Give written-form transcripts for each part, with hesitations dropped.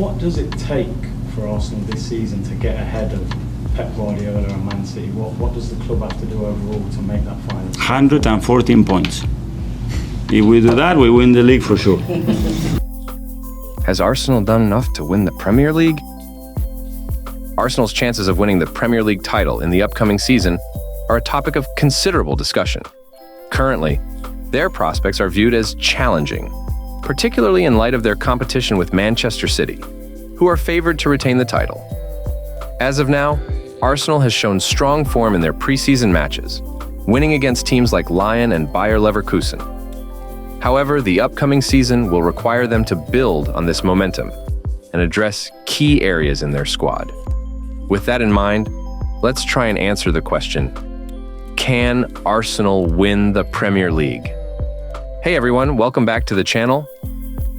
What does it take for Arsenal this season to get ahead of Pep Guardiola and Man City? What does the club have to do overall to make that final? 114 points. If we do that, we win the league for sure. Has Arsenal done enough to win the Premier League? Arsenal's chances of winning the Premier League title in the upcoming season are a topic of considerable discussion. Currently, their prospects are viewed as challenging, particularly in light of their competition with Manchester City, who are favored to retain the title. As of now, Arsenal has shown strong form in their preseason matches, winning against teams like Lyon and Bayer Leverkusen. However, the upcoming season will require them to build on this momentum and address key areas in their squad. With that in mind, let's try and answer the question, can Arsenal win the Premier League? Hey everyone, welcome back to the channel.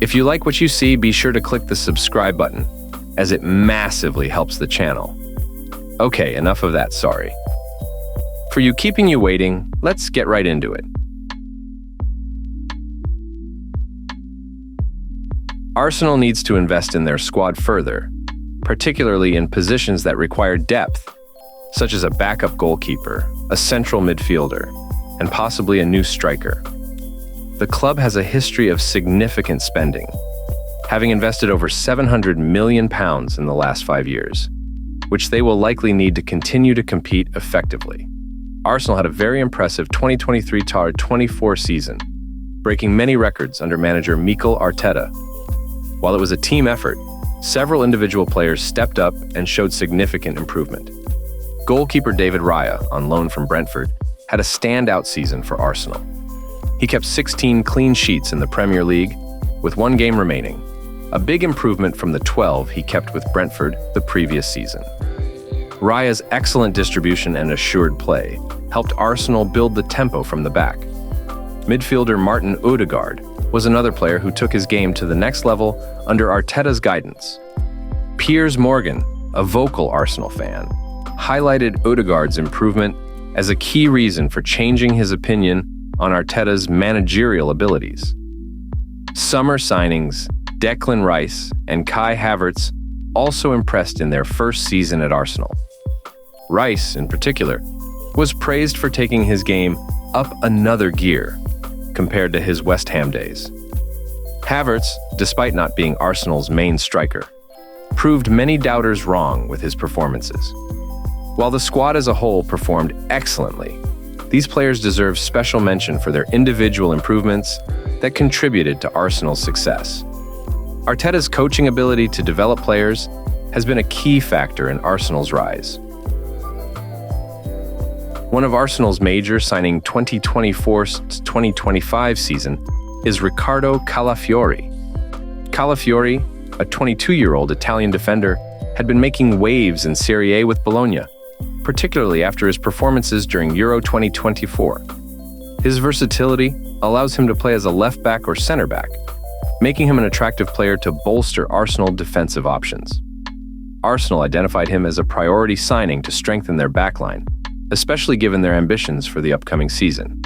If you like what you see, be sure to click the subscribe button, as it massively helps the channel. Okay, enough of that, sorry. For you keeping you waiting, let's get right into it. Arsenal needs to invest in their squad further, particularly in positions that require depth, such as a backup goalkeeper, a central midfielder, and possibly a new striker. The club has a history of significant spending, having invested over £700 million in the last 5 years, which they will likely need to continue to compete effectively. Arsenal had a very impressive 2023-24 season, breaking many records under manager Mikel Arteta. While it was a team effort, several individual players stepped up and showed significant improvement. Goalkeeper David Raya, on loan from Brentford, had a standout season for Arsenal. He kept 16 clean sheets in the Premier League, with 1 game remaining, a big improvement from the 12 he kept with Brentford the previous season. Raya's excellent distribution and assured play helped Arsenal build the tempo from the back. Midfielder Martin Odegaard was another player who took his game to the next level under Arteta's guidance. Piers Morgan, a vocal Arsenal fan, highlighted Odegaard's improvement as a key reason for changing his opinion on Arteta's managerial abilities. Summer signings Declan Rice and Kai Havertz also impressed in their first season at Arsenal. Rice, in particular, was praised for taking his game up another gear compared to his West Ham days. Havertz, despite not being Arsenal's main striker, proved many doubters wrong with his performances. While the squad as a whole performed excellently, these players deserve special mention for their individual improvements that contributed to Arsenal's success. Arteta's coaching ability to develop players has been a key factor in Arsenal's rise. One of Arsenal's major signing 2024-2025 season is Ricardo Calafiori. Calafiori, a 22-year-old Italian defender, had been making waves in Serie A with Bologna, particularly after his performances during Euro 2024. His versatility allows him to play as a left-back or center-back, making him an attractive player to bolster Arsenal defensive options. Arsenal identified him as a priority signing to strengthen their backline, especially given their ambitions for the upcoming season.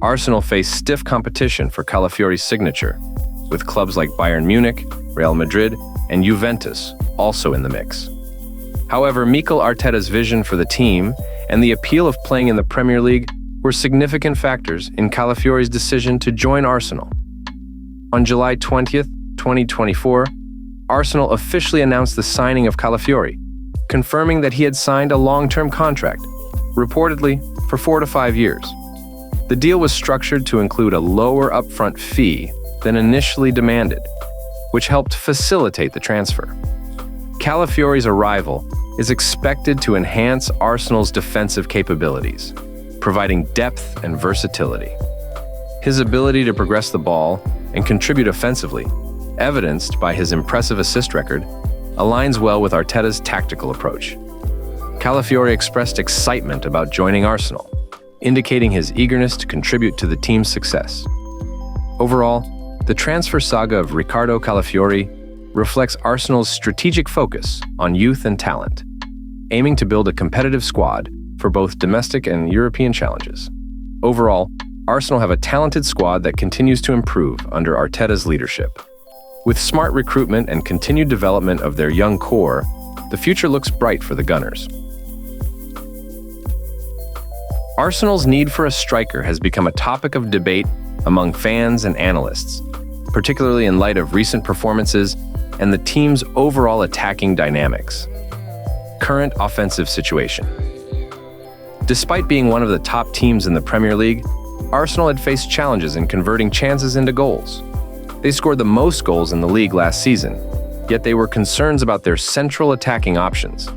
Arsenal faced stiff competition for Calafiori's signature, with clubs like Bayern Munich, Real Madrid, and Juventus also in the mix. However, Mikel Arteta's vision for the team and the appeal of playing in the Premier League were significant factors in Calafiori's decision to join Arsenal. On July 20th, 2024, Arsenal officially announced the signing of Calafiori, confirming that he had signed a long-term contract, reportedly for 4 to 5 years. The deal was structured to include a lower upfront fee than initially demanded, which helped facilitate the transfer. Calafiori's arrival is expected to enhance Arsenal's defensive capabilities, providing depth and versatility. His ability to progress the ball and contribute offensively, evidenced by his impressive assist record, aligns well with Arteta's tactical approach. Calafiori expressed excitement about joining Arsenal, indicating his eagerness to contribute to the team's success. Overall, the transfer saga of Ricardo Calafiori reflects Arsenal's strategic focus on youth and talent, aiming to build a competitive squad for both domestic and European challenges. Overall, Arsenal have a talented squad that continues to improve under Arteta's leadership. With smart recruitment and continued development of their young core, the future looks bright for the Gunners. Arsenal's need for a striker has become a topic of debate among fans and analysts, particularly in light of recent performances and the team's overall attacking dynamics. Current offensive situation. Despite being one of the top teams in the Premier League, Arsenal had faced challenges in converting chances into goals. They scored the most goals in the league last season, yet there were concerns about their central attacking options.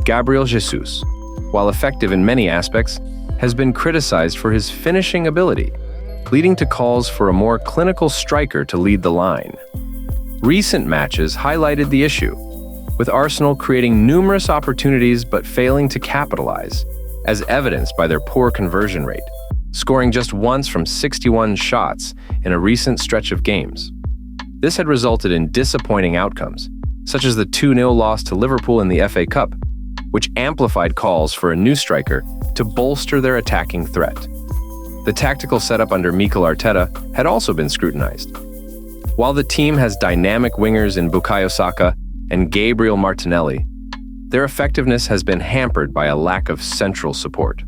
Gabriel Jesus, while effective in many aspects, has been criticized for his finishing ability, leading to calls for a more clinical striker to lead the line. Recent matches highlighted the issue, with Arsenal creating numerous opportunities but failing to capitalize, as evidenced by their poor conversion rate, scoring just once from 61 shots in a recent stretch of games. This had resulted in disappointing outcomes, such as the 2-0 loss to Liverpool in the FA Cup, which amplified calls for a new striker to bolster their attacking threat. The tactical setup under Mikel Arteta had also been scrutinized. While the team has dynamic wingers in Bukayo Saka and Gabriel Martinelli, their effectiveness has been hampered by a lack of central support.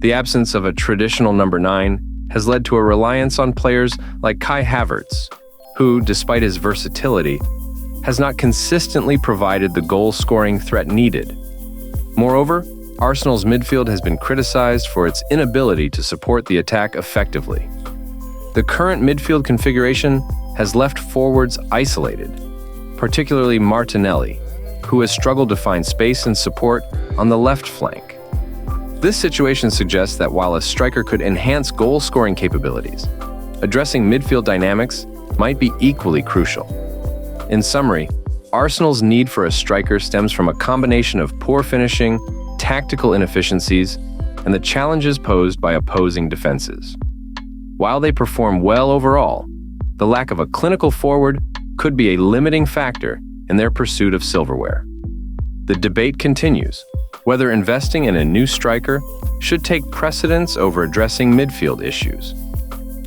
The absence of a traditional number 9 has led to a reliance on players like Kai Havertz, who, despite his versatility, has not consistently provided the goal-scoring threat needed. Moreover, Arsenal's midfield has been criticized for its inability to support the attack effectively. The current midfield configuration has left forwards isolated, particularly Martinelli, who has struggled to find space and support on the left flank. This situation suggests that while a striker could enhance goal-scoring capabilities, addressing midfield dynamics might be equally crucial. In summary, Arsenal's need for a striker stems from a combination of poor finishing, tactical inefficiencies, and the challenges posed by opposing defenses. While they perform well overall, the lack of a clinical forward could be a limiting factor in their pursuit of silverware. The debate continues whether investing in a new striker should take precedence over addressing midfield issues.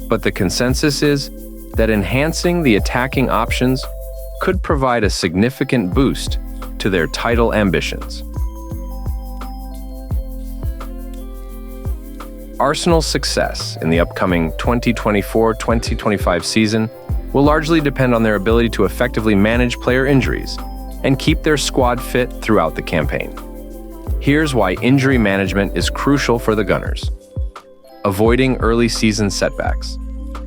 But the consensus is that enhancing the attacking options could provide a significant boost to their title ambitions. Arsenal's success in the upcoming 2024-2025 season will largely depend on their ability to effectively manage player injuries and keep their squad fit throughout the campaign. Here's why injury management is crucial for the Gunners. Avoiding early season setbacks.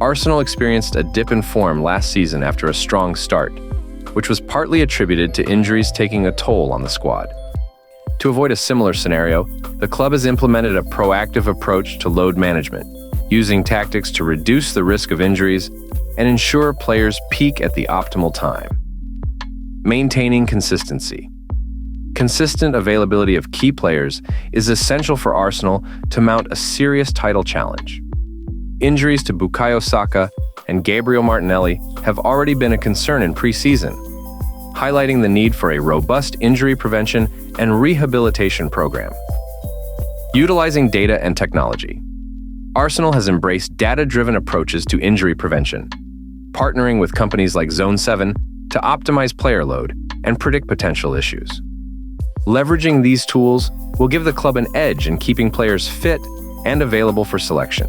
Arsenal experienced a dip in form last season after a strong start, which was partly attributed to injuries taking a toll on the squad. To avoid a similar scenario, the club has implemented a proactive approach to load management, using tactics to reduce the risk of injuries and ensure players peak at the optimal time. Maintaining consistency. Consistent availability of key players is essential for Arsenal to mount a serious title challenge. Injuries to Bukayo Saka and Gabriel Martinelli have already been a concern in pre-season, highlighting the need for a robust injury prevention and rehabilitation program. Utilizing data and technology. Arsenal has embraced data-driven approaches to injury prevention, partnering with companies like Zone 7 to optimize player load and predict potential issues. Leveraging these tools will give the club an edge in keeping players fit and available for selection.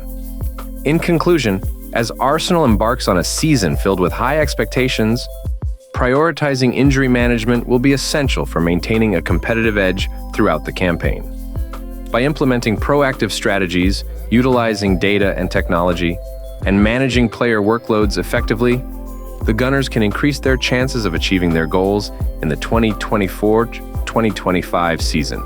In conclusion, as Arsenal embarks on a season filled with high expectations, prioritizing injury management will be essential for maintaining a competitive edge throughout the campaign. By implementing proactive strategies, utilizing data and technology, and managing player workloads effectively, the Gunners can increase their chances of achieving their goals in the 2024-2025 season.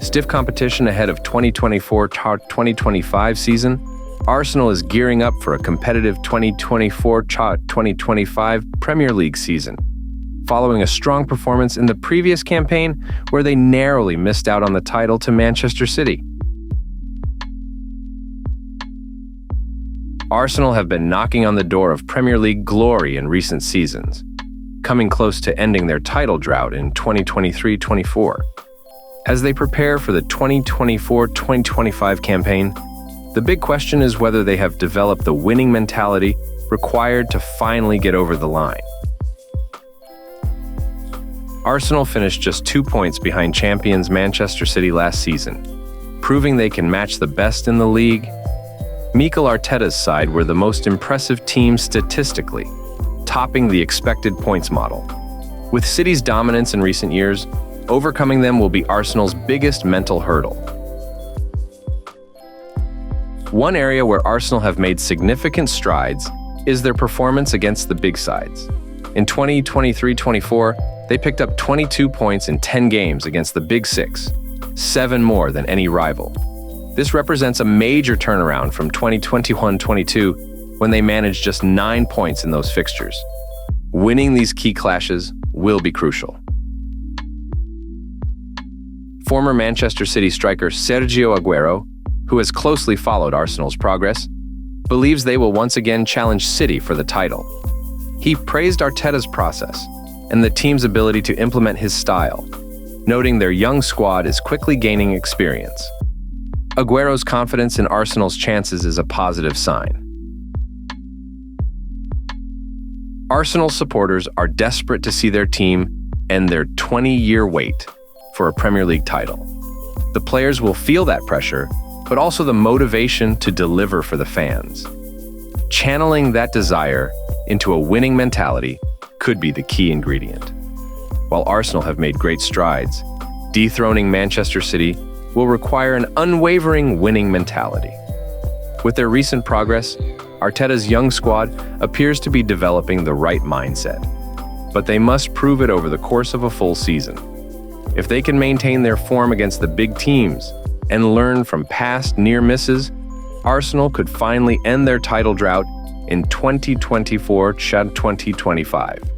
Stiff competition ahead of 2024-2025 season, Arsenal is gearing up for a competitive 2024-2025 Premier League season, following a strong performance in the previous campaign where they narrowly missed out on the title to Manchester City. Arsenal have been knocking on the door of Premier League glory in recent seasons, coming close to ending their title drought in 2023-24. As they prepare for the 2024-2025 campaign, the big question is whether they have developed the winning mentality required to finally get over the line. Arsenal finished just 2 points behind champions Manchester City last season, proving they can match the best in the league. Mikel Arteta's side were the most impressive team statistically, topping the expected points model. With City's dominance in recent years, overcoming them will be Arsenal's biggest mental hurdle. One area where Arsenal have made significant strides is their performance against the big sides. In 2023-24, they picked up 22 points in 10 games against the Big Six, 7 more than any rival. This represents a major turnaround from 2021-22, when they managed just 9 points in those fixtures. Winning these key clashes will be crucial. Former Manchester City striker Sergio Aguero, who has closely followed Arsenal's progress, believes they will once again challenge City for the title. He praised Arteta's process and the team's ability to implement his style, noting their young squad is quickly gaining experience. Aguero's confidence in Arsenal's chances is a positive sign. Arsenal supporters are desperate to see their team end their 20-year wait for a Premier League title. The players will feel that pressure, but also the motivation to deliver for the fans. Channeling that desire into a winning mentality could be the key ingredient. While Arsenal have made great strides, dethroning Manchester City will require an unwavering winning mentality. With their recent progress, Arteta's young squad appears to be developing the right mindset, but they must prove it over the course of a full season. If they can maintain their form against the big teams and learn from past near misses, Arsenal could finally end their title drought in 2024-2025.